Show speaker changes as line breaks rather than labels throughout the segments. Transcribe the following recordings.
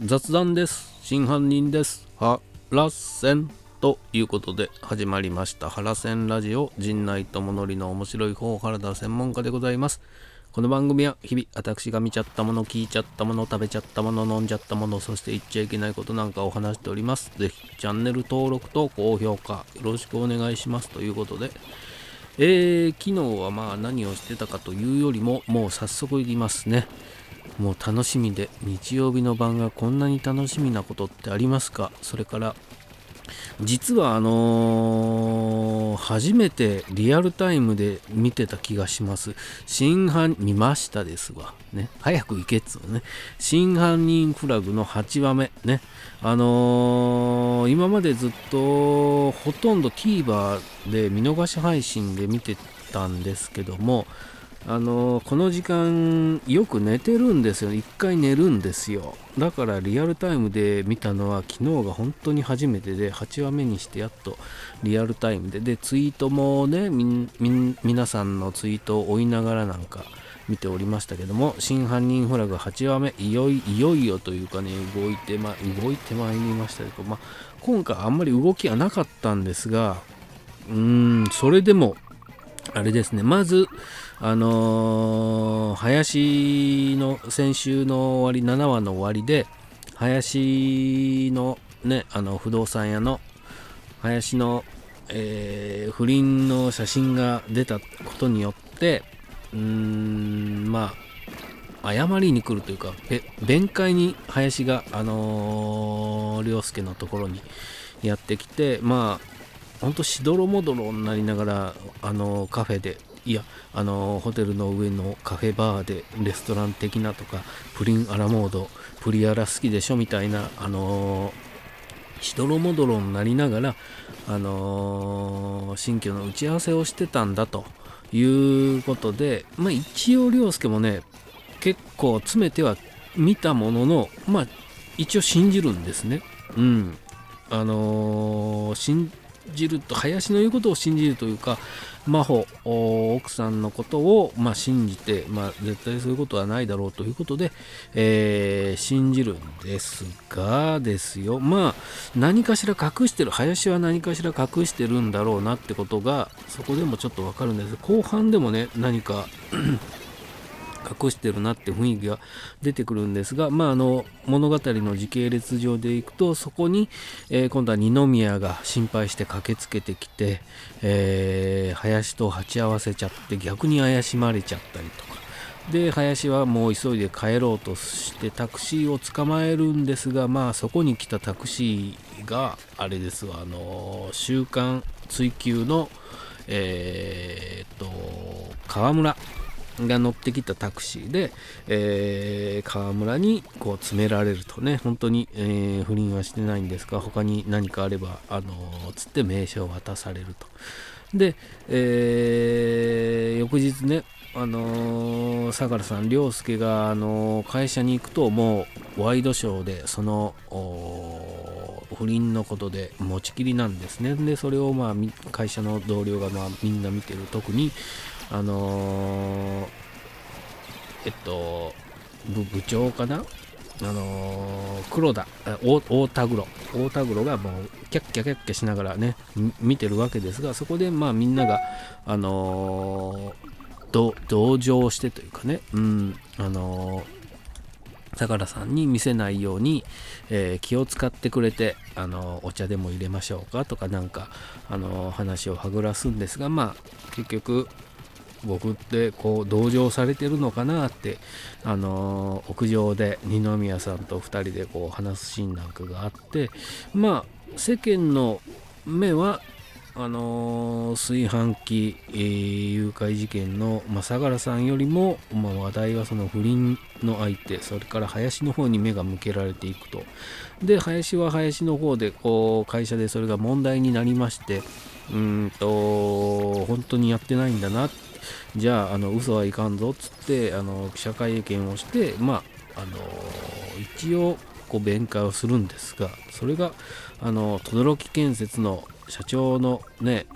雑談です。真犯人です。ハラセンということで始まりましたハラセンラジオ、陣内智則の面白い方原田専門家でございます。この番組は日々私が見ちゃったもの、聞いちゃったもの、食べちゃったもの、飲んじゃったもの、そして言っちゃいけないことなんかを話しております。ぜひチャンネル登録と高評価よろしくお願いしますということで、昨日は何をしてたかというよりも、もう早速いきますね。もう楽しみで、日曜日の晩がこんなに楽しみなことってありますか？それから実は初めてリアルタイムで見てた気がします。真犯見ましたですわね。早く行けっつうね。真犯人フラグの8話目ね。今までずっとほとんど TVer で見逃し配信で見てたんですけども、この時間よく寝てるんですよ。一回寝るんですよ。だからリアルタイムで見たのは昨日が本当に初めてで、8話目にしてやっとリアルタイムでツイートもね、皆さんのツイートを追いながらなんか見ておりましたけども、真犯人フラグ8話目いよいよというかね、動いてまいりましたけど、今回あんまり動きはなかったんですが、それでもあれですね、まず林の先週の終わり、7話の終わりで林のね、不動産屋の林の、不倫の写真が出たことによって謝りに来るというか、弁解に林が涼介のところにやってきて、ほんとしどろもどろになりながらカフェで、ホテルの上のカフェバーでレストラン的なとか、プリンアラモード、プリアラ好きでしょみたいなしどろもどろになりながら新居の打ち合わせをしてたんだということで、一応涼介もね結構詰めては見たものの、一応信じるんですね。信じると、林の言うことを信じるというか、真帆奥さんのことを信じて、絶対そういうことはないだろうということで、信じるんですがですよ、何かしら隠してる、林は何かしら隠してるんだろうなってことがそこでもちょっとわかるんです。後半でもね、何か隠してるなって雰囲気が出てくるんですが、物語の時系列上でいくと、そこに、今度は二宮が心配して駆けつけてきて、林と鉢合わせちゃって逆に怪しまれちゃったりとかで、林はもう急いで帰ろうとしてタクシーを捕まえるんですが、そこに来たタクシーがあれですわ、週刊追求の川村が乗ってきたタクシーで、川村にこう詰められるとね、本当に、不倫はしてないんですが、他に何かあればつって名刺を渡されると。で、翌日ね、相良さん、涼介が会社に行くと、もうワイドショーでその不倫のことで持ちきりなんですね。でそれを会社の同僚がみんな見てる。特に部長かな、黒田大田黒がもうキャッキャしながらね見てるわけですが、そこでみんなが同情してというかね、相良さんに見せないように、気を使ってくれて、お茶でも入れましょうかとかなんか話をはぐらすんですが、結局僕ってこう同情されてるのかなって、屋上で二宮さんと2人でこう話すシーンなんかがあって、世間の目は炊飯器、誘拐事件の、相良さんよりも、話題はその不倫の相手、それから林の方に目が向けられていくと。で林は林の方でこう会社でそれが問題になりまして、本当にやってないんだな、じゃあ嘘はいかんぞっつって記者会見をして、一応こう弁解をするんですが、それが轟建設の社長のね、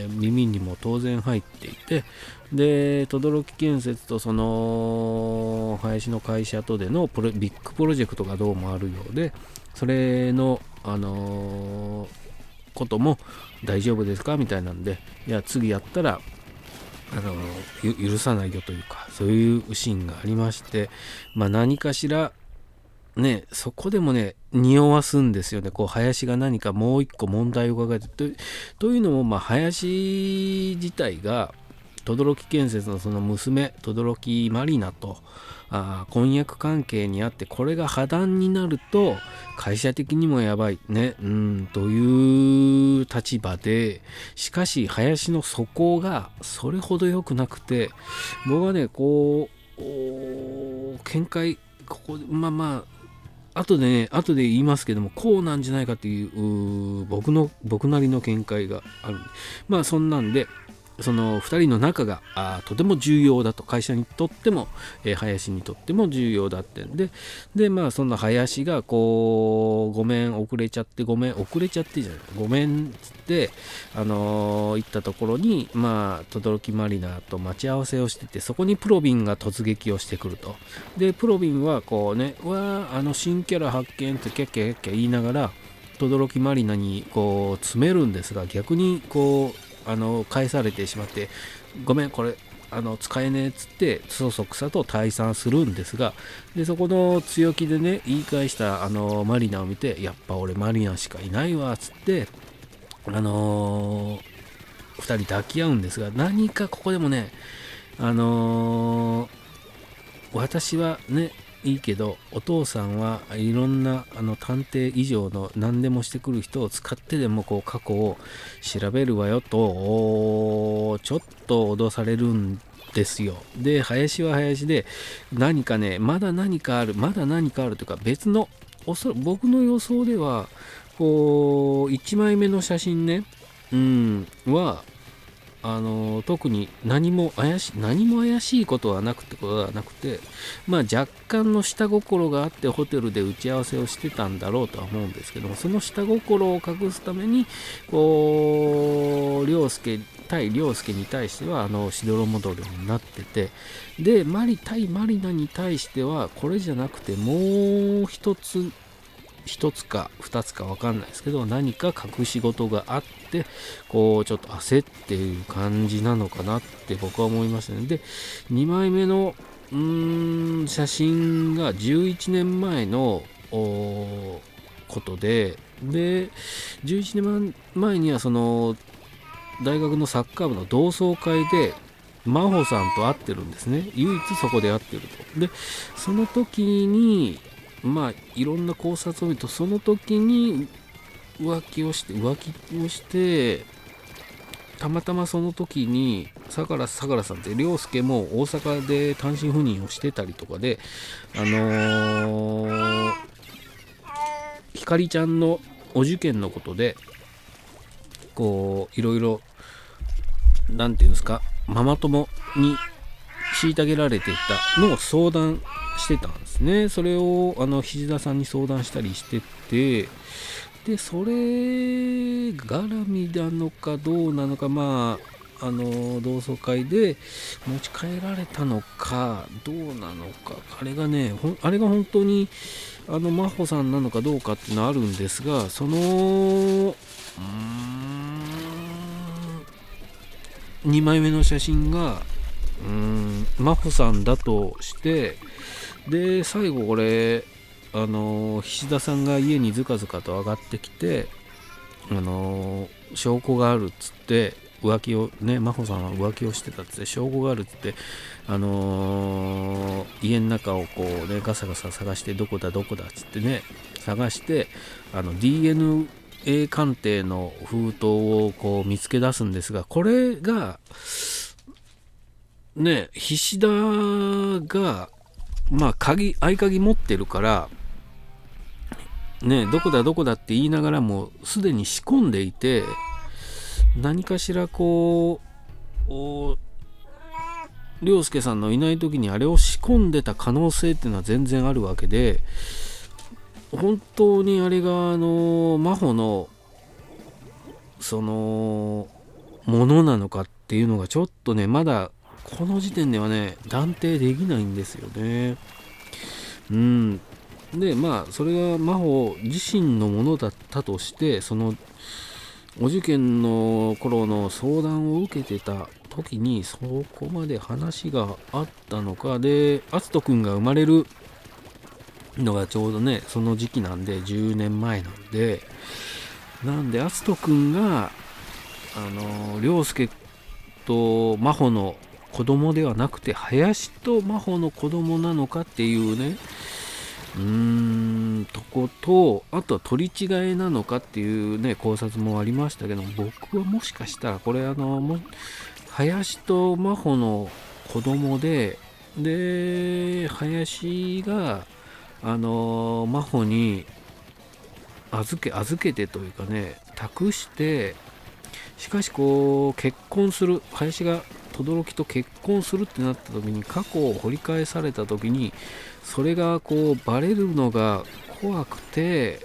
耳にも当然入っていて、で轟建設とその林の会社とでのビッグプロジェクトがどうもあるようで、それのことも大丈夫ですかみたいなんで、いや次やったら許さないよというか、そういうシーンがありまして、何かしらね、そこでもね匂わすんですよね。こう林が何かもう一個問題を抱えてというのも、林自体が轟建設のその娘轟マリナと婚約関係にあって、これが破談になると会社的にもやばいね、という立場で、しかし林の素行がそれほど良くなくて、僕はねこう見解ここ後で言いますけども、こうなんじゃないかという僕なりの見解がある。そんなんでその2人の仲がとても重要だと、会社にとっても、林にとっても重要だってんで、そんな林がこうごめん遅れちゃってじゃないごめんっつって行ったところに轟マリナと待ち合わせをしてて、そこにプロビンが突撃をしてくると。でプロビンはこうね、新キャラ発見ってキャッキャ言いながら轟マリナにこう詰めるんですが、逆にこう返されてしまって、ごめんこれ使えねえっつってそそくさと退散するんですが、でそこの強気でね言い返したマリナを見て、やっぱ俺マリナしかいないわっつって2人抱き合うんですが、何かここでもね私はねいいけど、お父さんはいろんな探偵以上の何でもしてくる人を使ってでもこう過去を調べるわよとちょっと脅されるんですよ。で林は林で何かねまだ何かあるというか、別の僕の予想ではこう1枚目の写真ねは特に何も怪しいことはなくて、若干の下心があってホテルで打ち合わせをしてたんだろうとは思うんですけども、その下心を隠すためにこう対凌介に対してはしどろもどろになってて、でマリナに対してはこれじゃなくてもう一つか二つか分かんないですけど、何か隠し事があってこうちょっと焦っている感じなのかなって僕は思いましたね。で2枚目の写真が11年前のことで11年前にはその大学のサッカー部の同窓会で真帆さんと会ってるんですね。唯一そこで会ってると。でその時にいろんな考察を見ると、その時に浮気をしてたまたまその時に相良さんって凌介も大阪で単身赴任をしてたりとかでひかりちゃんのお受験のことでこういろいろなんていうんですか、ママ友に虐げられていたのを相談してたんですね。それを菱田さんに相談したりしてて、でそれ絡みなのかどうなのか、同窓会で持ち帰られたのかどうなのか、あれが本当に真帆さんなのかどうかっていうのはあるんですが、その2枚目の写真が真帆さんだとして、で最後これ菱田さんが家にずかずかと上がってきて証拠があるっつって浮気をね、真帆さんは浮気をしてたっつって証拠があるっつって家の中をこうねガサガサ探して、どこだっつってね探してDNA 鑑定の封筒をこう見つけ出すんですが、これがね菱田が合鍵持ってるからね、どこだって言いながらもすでに仕込んでいて、何かしらこう凌介さんのいない時にあれを仕込んでた可能性っていうのは全然あるわけで、本当にあれが真帆のそのものなのかっていうのがちょっとね、まだこの時点ではね断定できないんですよね。でまあそれが真帆自身のものだったとして、そのお受験の頃の相談を受けてた時にそこまで話があったのかで、篤人くんが生まれるのがちょうどねその時期なんで、10年前なんで篤人くんが涼介と真帆の子供ではなくて林と真帆の子供なのかっていうねとこと、あとは取り違えなのかっていうね考察もありましたけど、僕はもしかしたらこれ林と真帆の子供で林が真帆に預けてというかね託して、しかしこう結婚する、林が轟と結婚するってなった時に過去を掘り返された時にそれがこうバレるのが怖くて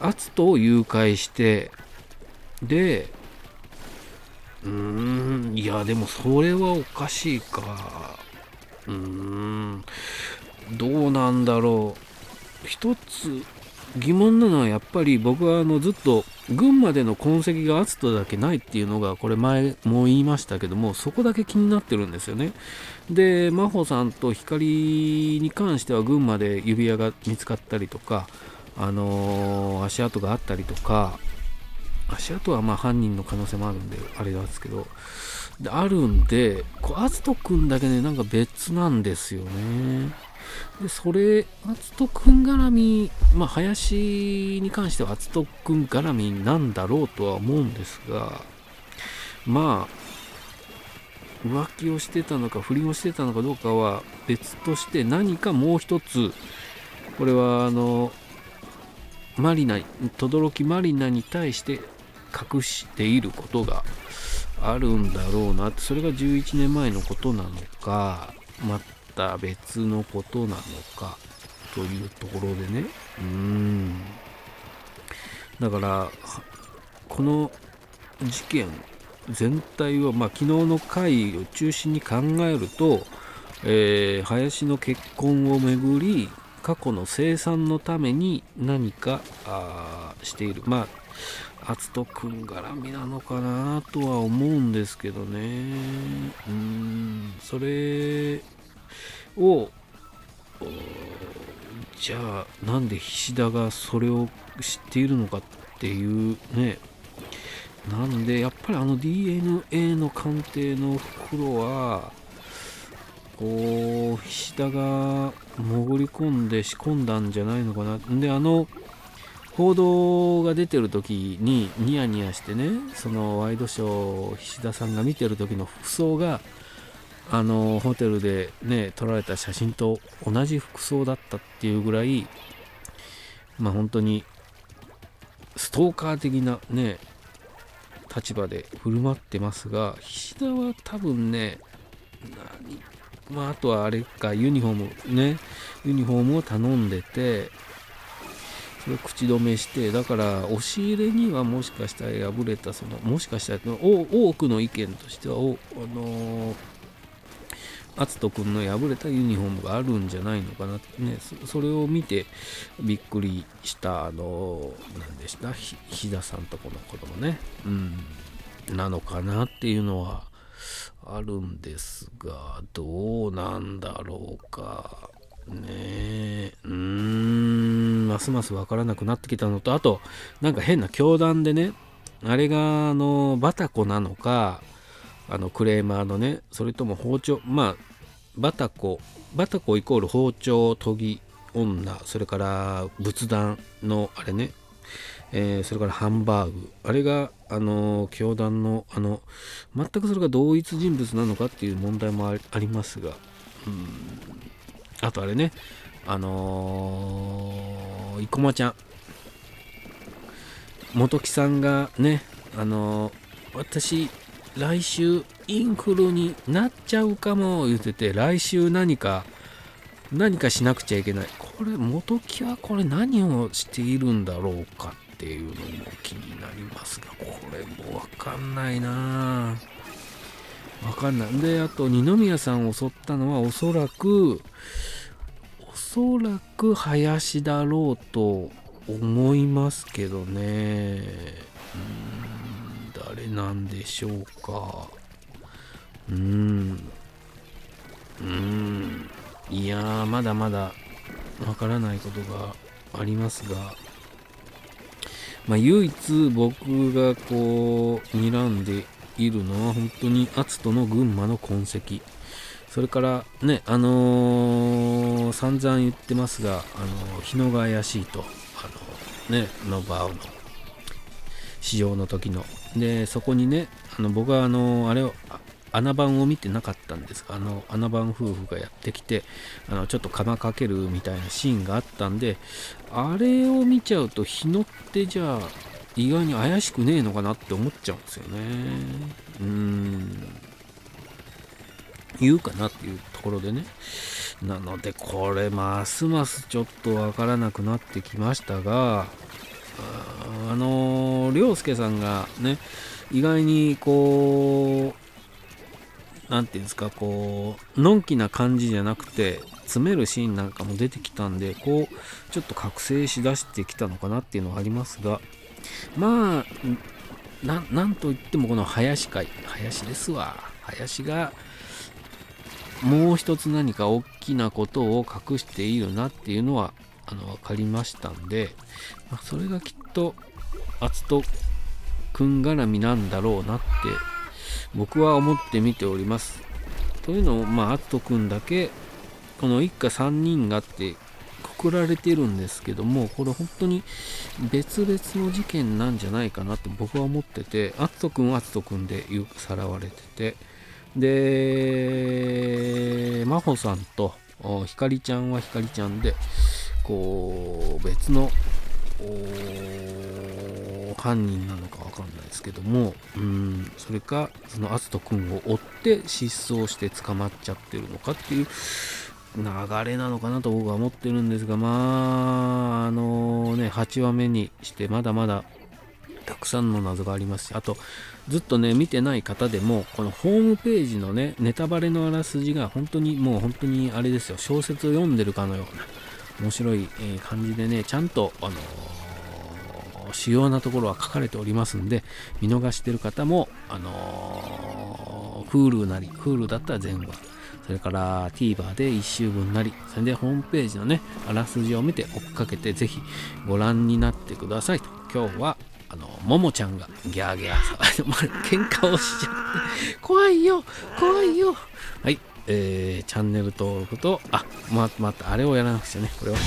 篤人を誘拐して、でいやでもそれはおかしいか、どうなんだろう。一つ疑問なのはやっぱり僕はずっと群馬での痕跡が篤人だけないっていうのが、これ前も言いましたけども、そこだけ気になってるんですよね。で真帆さんと光に関しては群馬で指輪が見つかったりとか、足跡があったりとか、足跡はまあ犯人の可能性もあるんであれなんですけど、あるんで、篤人くんだけねなんか別なんですよね。でそれ篤人くん絡み、林に関しては篤人くん絡みなんだろうとは思うんですが、浮気をしてたのか不倫をしてたのかどうかは別として、何かもう一つこれは轟マリナに対して隠していることがあるんだろうなって、それが11年前のことなのかまた別のことなのかというところでね、だからこの事件全体は、昨日の回を中心に考えると、林の結婚をめぐり過去の清算のために何かしている、篤人くん絡みなのかなとは思うんですけどね。それをじゃあなんで菱田がそれを知っているのかっていうね。なんでやっぱりDNA の鑑定の袋はこう菱田が潜り込んで仕込んだんじゃないのかな。で報道が出てる時にニヤニヤしてね、そのワイドショー菱田さんが見てる時の服装がホテルでね撮られた写真と同じ服装だったっていうぐらい、本当にストーカー的なね立場で振る舞ってますが、菱田は多分ねあとはあれかユニフォームを頼んでて、それを口止めして、だから押し入れにはもしかしたら破れたもしかしたら多くの意見としては篤人くんの破れたユニフォームがあるんじゃないのかなってね、それを見てびっくりした何でした菱田さんとこの子供ね、なのかなっていうのはあるんですが、どうなんだろうかね。ますます分からなくなってきたのと、あとなんか変な教団でね、あれがバタコなのかクレーマーのね、それとも包丁、バタコイコール包丁研ぎ女、それから仏壇のあれね、それからハンバーグ、あれが教団の全くそれが同一人物なのかっていう問題もありますが、あとあれね、生駒ちゃん元木さんがね、私来週インフルになっちゃうかも言ってて、来週何か何かしなくちゃいけない。これ元木はこれ何をしているんだろうかっていうのも気になりますが、これもわかんないな。わかんない。で、あと二宮さんを襲ったのはおそらく林だろうと思いますけどね。誰なんでしょうか。いやー、まだまだわからないことがありますが、唯一僕がこう睨んでいるのは本当に篤人の群馬の痕跡。それからね、散々言ってますが、日野が怪しいと、ノバウの試乗の時の。で、そこにね、僕はあれを、穴番を見てなかったんですが、穴番夫婦がやってきて、ちょっと釜かけるみたいなシーンがあったんで、あれを見ちゃうと、日野ってじゃあ、意外に怪しくねえのかなって思っちゃうんですよね。言うかなっていうところでね。なので、これ、ますますちょっとわからなくなってきましたが、涼介さんがね、意外にこう、なんていうんですか、こう、のんきな感じじゃなくて、詰めるシーンなんかも出てきたんで、こう、ちょっと覚醒しだしてきたのかなっていうのはありますが、なんといってもこの林ですわ。林が、もう一つ何か大きなことを隠しているなっていうのは分かりましたんで、それがきっと篤人くん絡みなんだろうなって僕は思って見ております。というのも篤人くんだけこの一家3人がってくくられてるんですけども、これ本当に別々の事件なんじゃないかなって僕は思ってて、篤人くんは篤人くんでさらわれてて、で、真帆さんとひかりちゃんはひかりちゃんで、こう、別の犯人なのかわかんないですけども、それか、その篤人くんを追って失踪して捕まっちゃってるのかっていう流れなのかなと僕は思ってるんですが、8話目にしてまだまだたくさんの謎がありますし、あとずっとね見てない方でもこのホームページのねネタバレのあらすじが本当にあれですよ、小説を読んでるかのような面白い感じでね、ちゃんと主要なところは書かれておりますんで、見逃してる方もHulu だったら全話、それから TVer で1週分なり、それでホームページのねあらすじを見て追っかけてぜひご覧になってくださいと。今日はももちゃんがギャーギャー喧嘩をしちゃって怖いよはい、チャンネル登録とまたあれをやらなくちゃね、これは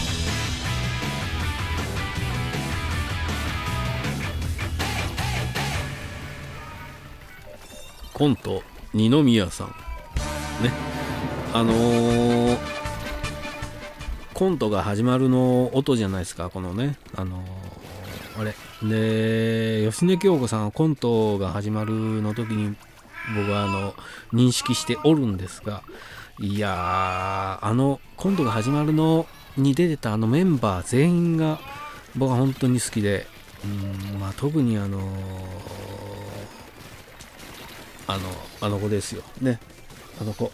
コント二宮さんね、コントが始まるの音じゃないですか、このねあれで、吉根京子さんはコントが始まるの時に僕は認識しておるんですが、いやー、コントが始まるのに出てたメンバー全員が僕は本当に好きで、特にあの子ですよね、子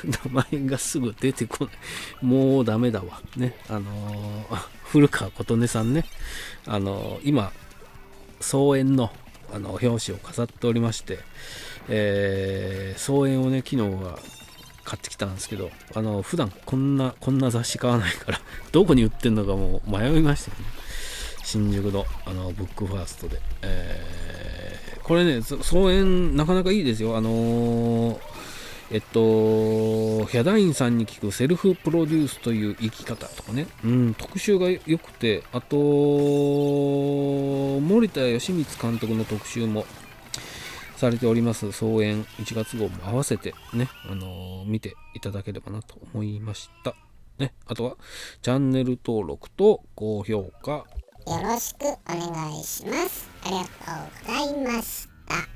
名前がすぐ出てこない。もうダメだわ。ね。古川琴音さんね。今、総演の、表紙を飾っておりまして、総演をね、昨日は買ってきたんですけど、普段こんな雑誌買わないから、どこに売ってんのかもう迷いましたよね。新宿の、ブックファーストで。これね、総演なかなかいいですよ。ヒャダインさんに聞くセルフプロデュースという生き方とかね、特集が良くて、あと森田義満監督の特集もされております。総演1月号も合わせてね、見ていただければなと思いましたね。あとはチャンネル登録と高評価
よろしくお願いします。ありがとうございました。